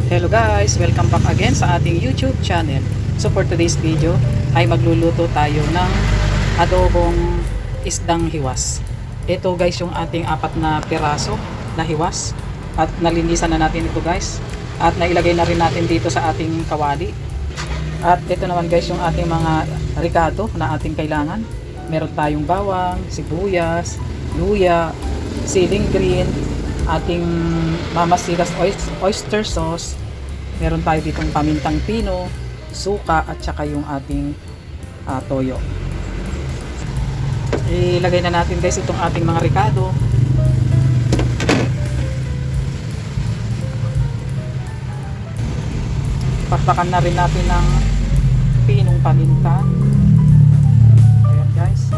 Hello guys! Welcome back again sa ating YouTube channel. So for today's video ay magluluto tayo ng adobong isdang hiwas. Ito guys yung ating 4 na piraso na hiwas. At nalinisan na natin ito guys. At nailagay na rin natin dito sa ating kawali. At ito naman guys yung ating mga ricado na ating kailangan. Meron tayong bawang, sibuyas, luya, siling green, ating mamasigas oyster sauce, meron tayo ditong pamintang pino, suka at saka yung ating toyo. Ilagay na natin guys itong ating mga ricado. Pakpakan na rin natin ng pinong paminta. Ayan guys.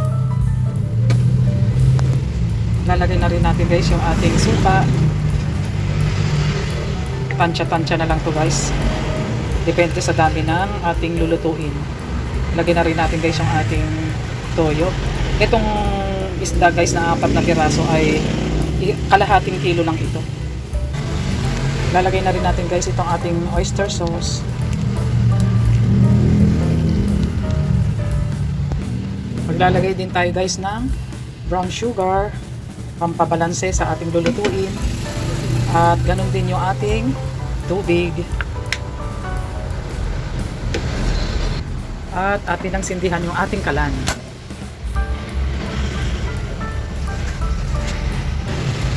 Lalagay na rin natin guys yung ating suka. Tansya-tansya na lang to guys. Depende sa dami ng ating lulutuin. Lagay na rin natin guys yung ating toyo. Itong isda guys na 4 na piraso ay kalahating kilo lang ito. Lalagay na rin natin guys itong ating oyster sauce. Maglalagay din tayo guys ng brown sugar, pampabalanse sa ating lulutuin. At ganun din yung ating tubig. At atin ang sindihan yung ating kalan.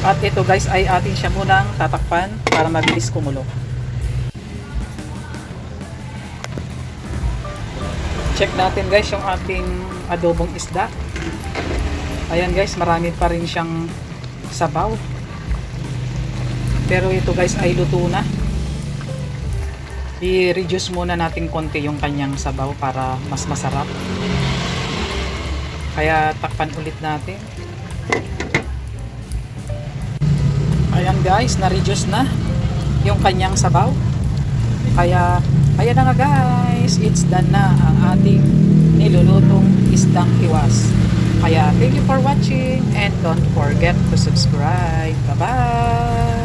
At ito guys ay atin siya munang tatakpan para mabilis kumulo. Check natin guys yung ating adobong isda. Ayan guys, marami pa rin siyang sabaw. Pero ito guys ay luto na. I-reduce muna natin konti yung kanyang sabaw para mas masarap. Kaya takpan ulit natin. Ayan guys, na-reduce na yung kanyang sabaw. Kaya, ayan na nga guys, it's done na ang ating nilulutong isdang hiwas. Kaya thank you for watching and don't forget to subscribe. Bye bye!